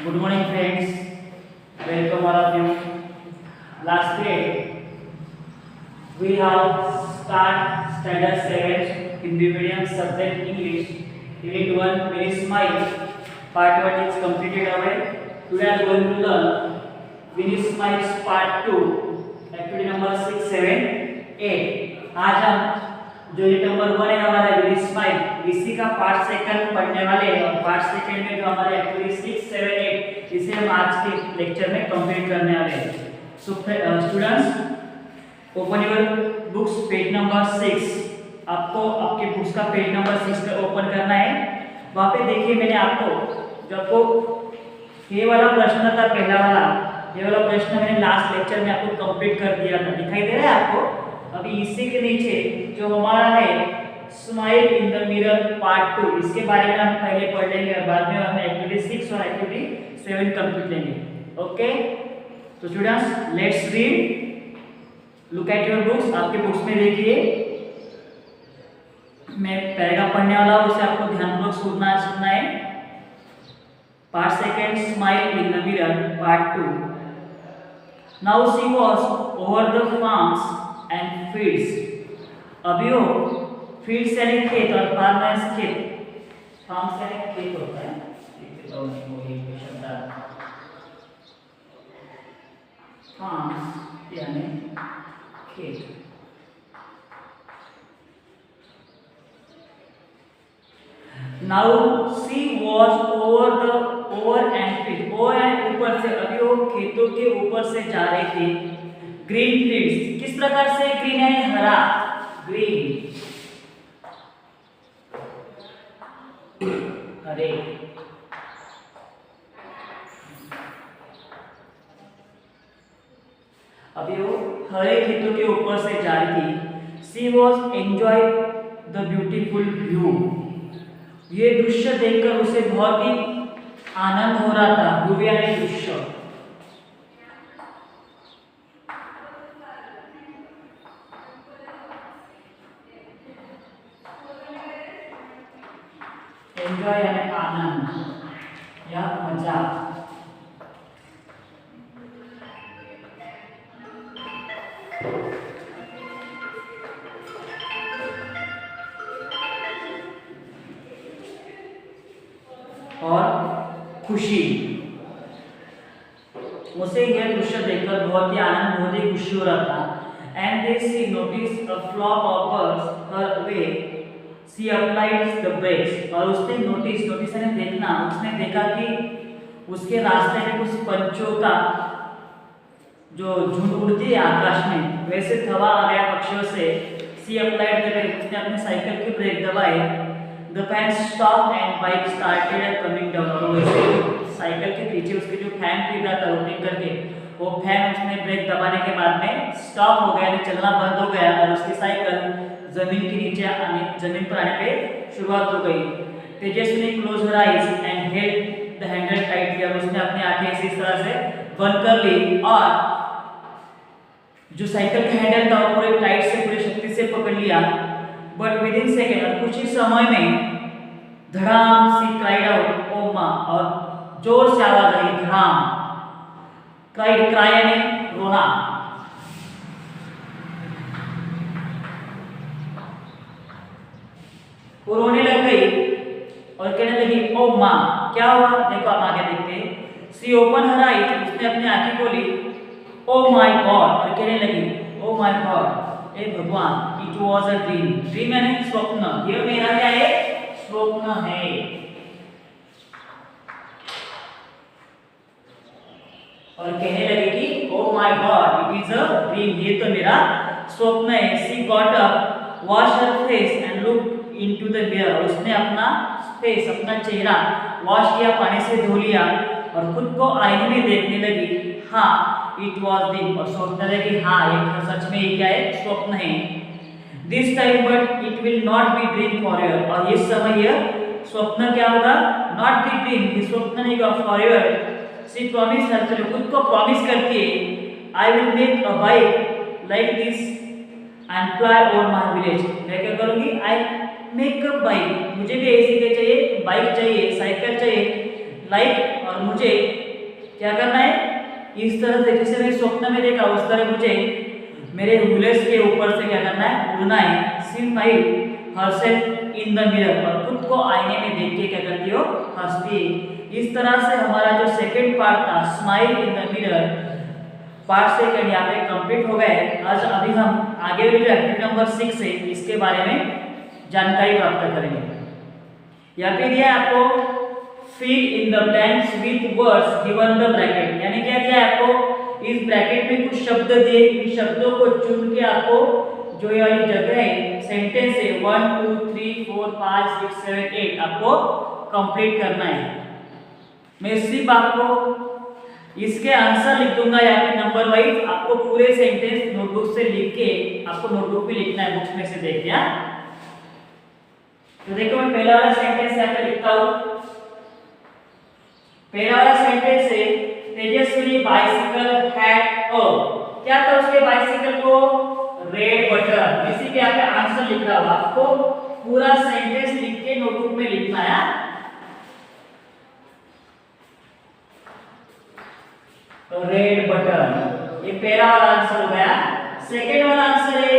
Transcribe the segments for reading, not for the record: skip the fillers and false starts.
Good morning, friends. Welcome all of you. Last grade we have start standard 7 Hindi medium subject English. Unit 1 Very Smile. Part 1 is completed away. Today I am going to learn Very Smiles Part 2. Activity number 6, 7, 8. आज हम जो unit number 1 है हमारा very smile इसी का part second पढ़ने वाले हैं और पार्ट सेकंड में जो हमारे एक्टिविटी 6, 7, 8 इसे हम आज के लेक्चर में कंप्लीट करने वाले हैं. So students open your books page number 6. आपको आपके बुक्स का पेज नंबर 6 पे ओपन करना है. वहां पे देखिए मैंने आपको जो आपको ये वाला प्रश्न था पहला वाला ये वाला प्रश्न मैंने लास्ट लेक्चर में आपको कंप्लीट कर दिया था. दिखाई दे रहा है आपको. अभी इसी के नीचे जो हमारा है smile in the mirror part 2 इसके बारे में हम पहले पढ़ लेंगे और बाद में हम एक्टिविटी 6 और एक्टिविटी 7 कंप्लीट लेंगे. ओके तो students let's read. Look at your books. आपके बुक्स में देखिए मैं पैराग्राफ पढ़ने वाला हूं उसे आपको ध्यानपूर्वक सुनना है. Part second smile in the mirror part 2. Now she was over the farms and fields. अभी वो फील्ड्स यानी खेत और फार्मर्स खेत. फार्म्स यानी खेत होता है. फार्म्स यानी खेत. Now see was over and field. Over and ऊपर से. अभी वो खेतों के ऊपर से जा रहे थे. ग्रीन फील्ड्स किस प्रकार से ग्रीन है हरा. ग्रीन हरे. अभी वो हरे खेतों के ऊपर से जा रही थी. She was enjoy the beautiful view. ये दृश्य देखकर उसे बहुत ही आनंद हो रहा था. व्यू यानी दृश्य. एंजॉय यानी आनंद या मजा. और खुशी. उसे यह दृश्य देखकर बहुत ही आनंद बहुत ही खुशी हो रहा था. And this she notice a flock of birds her way. She applied the brakes. और उसने नोटिस यानी देखना. उसने देखा कि उसके रास्ते में कुछ पंछियों का जो झुंड उड़ती है आकाश में वैसे हवा आ गया पक्षियों से. She applied the brakes. उसने अपने साइकिल की ब्रेक दबाए. The fan stop and bike started coming down. वैसे साइकिल के पीछे उसके जो फैन फिर रहा था रोटेट करके वो फैन उसने ब्रेक दबाने के बाद में स्टॉप हो गया. चलना बंद हो गया और उसकी साइकिल जमीन के नीचे आने जमीन पर आने पे शुरुआत हो गई. Tejaswi close her eyes and held the handle tight किया. उसने अपनी आंखें इस तरह से बंद कर ली और जो साइकिल का हैंडल था पूरे टाइट से पूरी शक्ति से पकड़ लिया. बट विद इन सेकेंड कुछ ही समय में धड़ाम सी क्राइड आउट ओ मां. और जोर से आवाज आई धड़ाम. क्राइड क्राई यानी रोना. वो रोने लग गई और कहने लगी ओ मां क्या हुआ. देखो आप आगे देखते हैं. सी ओपन हर आईज. उसने अपनी आंखें खोली. ओ माय गॉड. और कहने लगी ओ माय गॉड हे भगवान. It was a dream. Dream यानी स्वप्न. ये मेरा क्या है स्वप्न है. और कहने लगी कि oh my god it is a dream. ये तो मेरा स्वप्न है. She got up wash her face and look into the mirror. उसने अपना फेस अपना चेहरा वॉश किया पानी से धो लिया और खुद को आईने में देखने लगी. हाँ इट वाज ड्रीम. और सोचने लगी हाँ ये सच में ही क्या है स्वप्न है. This time but it will not be dream forever. और इस समय यह स्वप्न क्या होगा नॉट बी ड्रीम. ये स्वप्न नहीं होगा फॉरएवर. सी प्रॉमिस हर चलो खुद को प्रॉमिस करती है I will make a bike like this and fly over my village. मैं क्या करूंगी आई मेक अ बाइक. मुझे भी ऐसी क्या चाहिए बाइक चाहिए साइकिल चाहिए लाइक और मुझे क्या करना है, इस तरह से जैसे मैं स्वप्न में देखा उस तरह मुझे मेरे हुलेस के ऊपर से क्या करना है, उड़ना है। सी माई हर्सेल्फ इन द मिरर, और खुद को आईने में देख के क्या करती हो, हंसती है। इस तरह से हमारा जो सेकंड पार्ट था smile in the mirror, part second यहाँ पे कंप्लीट हो गए। आज अभी हम आगे जो एक्टिविटी नंबर 6 है इसके बारे में जानकारी प्राप्त करेंगे। यहाँ पे दिया है आपको fill in the blanks with words given the bracket, यानी क्या दिया है आपको, इस ब्रैकेट में कुछ शब्द दिए, इन शब्दों को चुन के आपको जो ये वाली जगह है सेंटेंस है 1 2 3 4 5 6 7 8 आपको कंप्लीट करना है। मैं सिर्फ आपको इसके आंसर लिख दूंगा यहाँ पे नंबर वाइज, आपको पूरे सेंटेंस नोटबुक से लिख के आपको नोटबुक पे लिखना है, बुक्स में से देख के। तो देखो मैं पहला वाला सेंटेंस यहाँ पे लिखता हूँ। पहला वाला सेंटेंस है तेजस्वी बाइसिकल हैड अ, क्या था उसके बाइसिकल को, रेड बटन। इसी के यहाँ पे आंसर लिख रहा हूँ, आपको पूरा सेंटेंस लिख के नोटबुक में लिखना है। रेड बटन, ये पहला वाला आंसर हो गया। सेकंड वाला आंसर है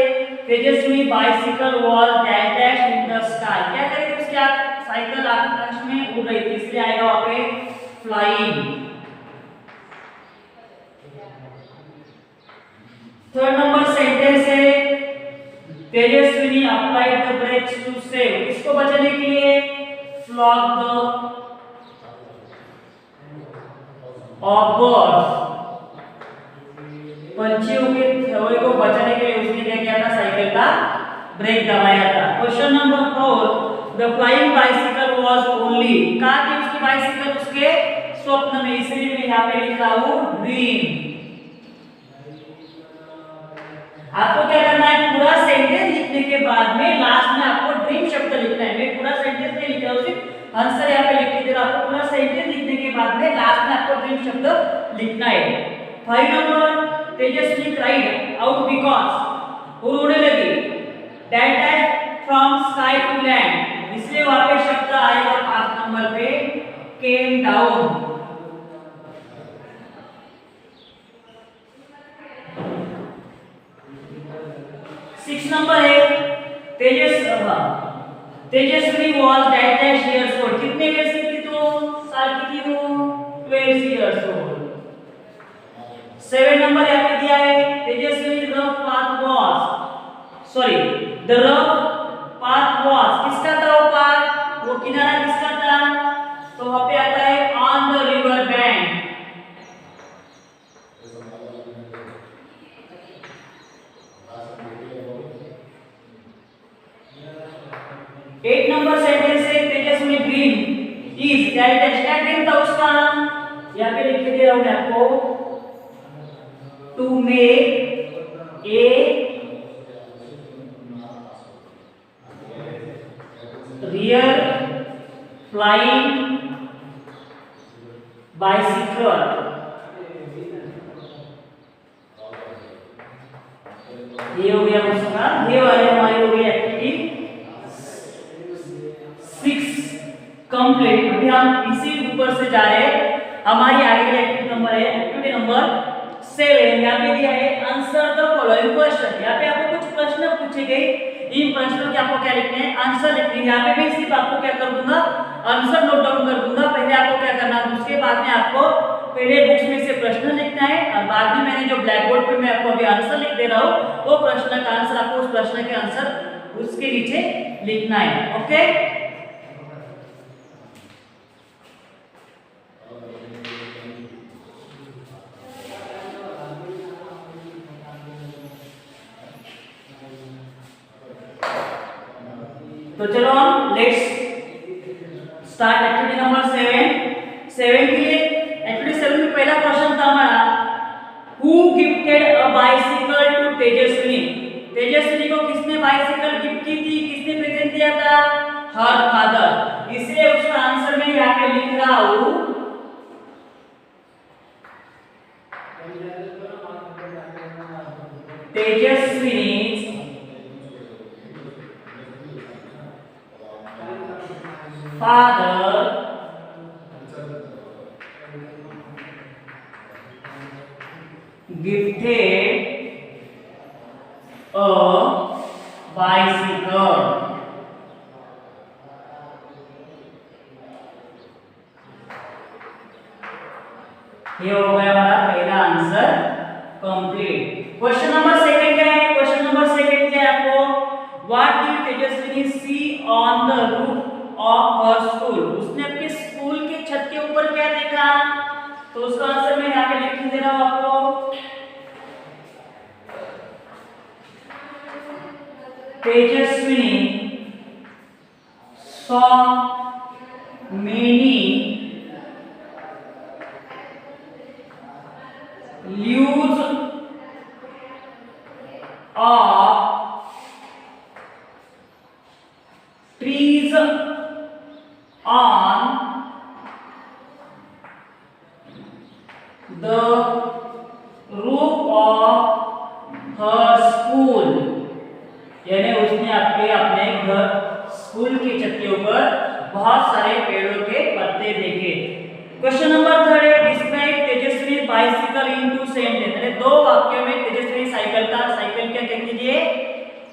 Tejaswi bicycle was dash dash in the sky, क्या करेगी उसकी साइकिल आकाश में उड़ रही थी, इसलिए आएगा वहां पे फ्लाइंग। थर्ड नंबर सेंटेंस है Tejaswini applied the brakes to save, इसको बचाने के लिए फ्लॉग द बर्ड्स, पंछियों के थवे को बचाने के लिए उसने क्या किया था, साइकिल का ब्रेक दबाया था। Question number 4 the flying bicycle was only, कहा कि उसकी बाइसिकल उसके स्वप्न में, इसलिए मैं यहाँ पे लिख रहा हूँ ड्रीम। आपको क्या करना है, पूरा सेंटेंस लिखने के बाद में लास्ट में आपको ड्रीम शब्द लिखना है। मैं पूरा सेंटेंस नहीं लिख रहा हूँ, सिर्फ आंसर यहाँ पे लिख के दे रहा हूँ। आपको पूरा सेंटेंस लिखने के बाद में लास्ट में आपको ड्रीम शब्द लिखना है। 5 number Tejaswi cried out because, वो रोने लगी, that dash from sky to land, इसलिए वहां पे शब्द आएगा 5 नंबर पे केम डाउन। सिक्स नंबर है Tejaswi was dash dash years old, कितने इयर्स की थी, तो साल की थी वो, 12 इयर्स ओल्ड। 7 नंबर यहाँ पे दिया है Tejaswi rough path was, sorry the rough path was, किसका था वो पाथ, वो किनारा किसका था, तो वहां पे आता है on the river bank. Eight number sentence है Tejaswi dream is that dash, क्या ड्रीम था उसका, यहाँ पे लिख के दे रहा हूं मैं आपको, to make a real flying bicycle, ये हो गया उसका, ये वाली हमारी हो गई एक्टिविटी 6 कंप्लीट। अभी हम इसी ऊपर से जा रहे हैं, हमारी आगे की एक्टिविटी नंबर है एक्टिविटी नंबर 7। यहाँ पे दिया है आंसर द फॉलोइंग क्वेश्चन, यहाँ पे आपको कुछ प्रश्न पूछे गए, इन प्रश्नों के आपको क्या लिखने हैं, आंसर लिखने हैं। यहाँ पे मैं सिर्फ आपको क्या कर दूंगा, आंसर नोट डाउन कर दूंगा। पहले आपको क्या करना है, उसके बाद में आपको पहले बुक्स में से प्रश्न लिखना है, और बाद में मैंने जो ब्लैक बोर्ड पे मैं आपको अभी आंसर लिख दे रहा हूँ, वो प्रश्न का आंसर आपको उस प्रश्न के आंसर उसके नीचे लिखना है। ओके, तो चलो हम लेट्स स्टार्ट एक्टिविटी नंबर 7 के लिए। एक्टिविटी 7 में पहला क्वेश्चन था हमारा, who gifted a bicycle to Tejaswini, Tejaswini को किसने बाइसिकल गिफ्ट की थी, किसने प्रेजेंट दिया था, हर फादर। इसलिए उसका आंसर मैं यहाँ पे लिख रहा हूँ Tejaswini father gifted a bicycle. ये हो गया हमारा पहला answer complete. Question number second क्या है? क्वेश्चन नंबर सेकंड क्या है आपको? What did Tejaswini see on the roof of her school? उसने अपने स्कूल के छत के ऊपर क्या देखा? तो उसका आंसर मैं यहाँ पे लिख दे रहा हूँ आपको। Tejaswini saw many leaves of trees on the roof of her school. यानी उसने अपने घर स्कूल की छत के ऊपर बहुत सारे पेड़ों के पत्ते देखे। क्वेश्चन नंबर थर्ड है describe Tejaswi bicycle in two sentence. यानी दो वाक्यों में तेजस्वी साइकिल क्या कीजिए,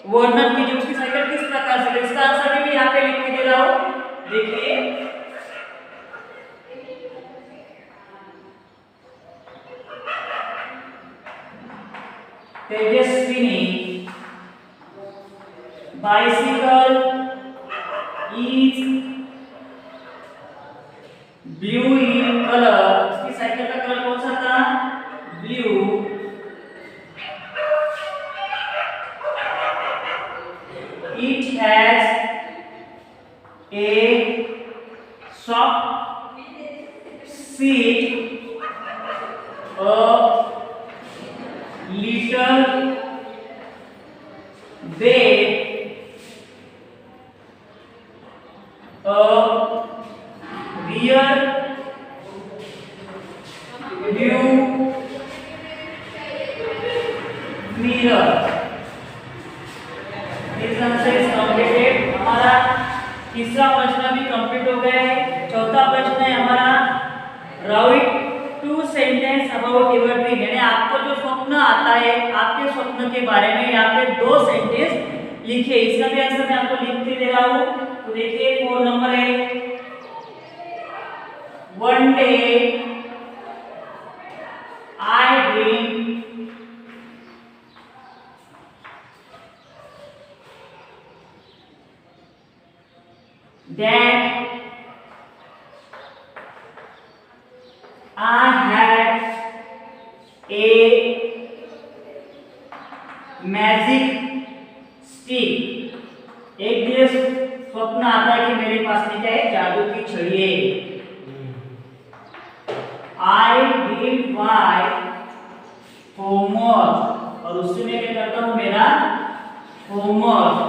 वर्णन कीजिए, उसकी साइकिल किस प्रकार से। इसका आंसर भी यहाँ पे लिख के दे रहा हूँ, देखिए। Tejaswini bicycle is blue in color. इसकी साइकिल का कलर कौन सा था? Blue. It has a soft seat, a little bed, rear view mirror. This answer is completed. हमारा तीसरा प्रश्न भी कंप्लीट हो गया है। चौथा प्रश्न है हमारा write two sentence about your dream. यानी आपको जो स्वप्न आता है, आपके स्वप्न के बारे में यहाँ पे दो सेंटेंस लिखिए। इसका भी आंसर मैं आपको लिख के दे रहा हूँ। तो देखिए 4 नंबर है, one day I dream that I had a magic stick. एक दिवस स्वप्न आता है कि मेरे पास में क्या है? जादू की छड़ी है। I did my homework, और उससे मैं क्या करता हूँ? मेरा होमवर्क।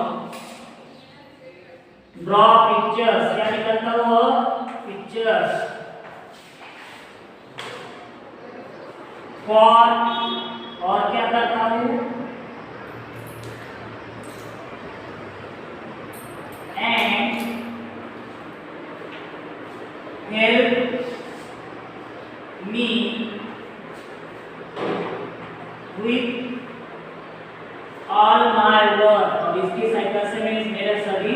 ड्रॉ पिक्चर्स, क्या निकलता हूँ? पिक्चर्स। फॉर, और क्या करता हूँ? And help me with all my work. और इसकी साइकिल से मैं मेरे सभी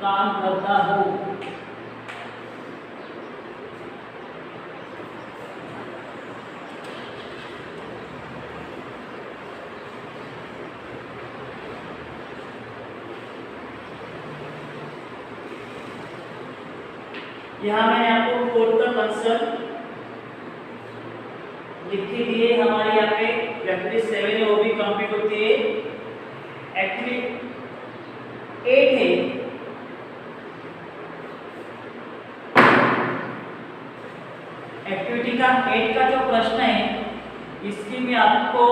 काम करता हूँ। यहाँ मैंने आपको टोटल आंसर लिख के दिए। हमारे यहाँ पे प्रैक्टिस 7 है, वो भी कंप्लीट होती है। एक्टिविटी 8 है, एक्टिविटी का 8 का जो प्रश्न है, इसकी मैं आपको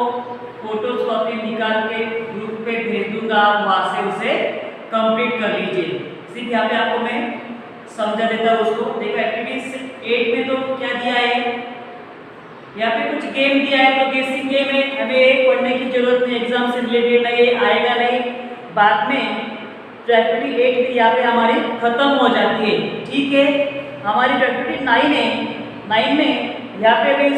फोटोज कॉपी निकाल के ग्रुप पे भेज दूंगा। आप वहां से उसे कंप्लीट कर लीजिए। सिर्फ यहाँ पे आपको मैं समझा देता हूँ उसको। देखो एक्टिविटी 8 में तो क्या दिया है, यहाँ पे कुछ गेम दिया है। तो गेसिंग गेम है, हमें पढ़ने की जरूरत नहीं, एग्जाम से रिलेटेड नहीं, आएगा नहीं बाद में। तो एक्टिविटी 8 यहाँ पे हमारी खत्म हो जाती है। ठीक है, हमारी जो एक्टिविटी 9 है, 9 में यहाँ पे भी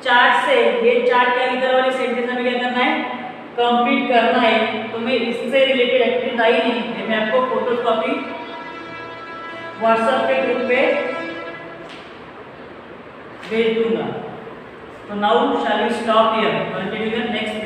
चार्ट से ये चार्ट का इधर वाली सेंटेंस हमें क्या करना है, कंप्लीट करना है। तो मैं इससे रिलेटेड एक्टिविटी आई नहीं, मैं आपको फोटोकॉपी व्हाट्सएप के ग्रुप पे भेज दूंगा। तो now shall we stop here, continue in next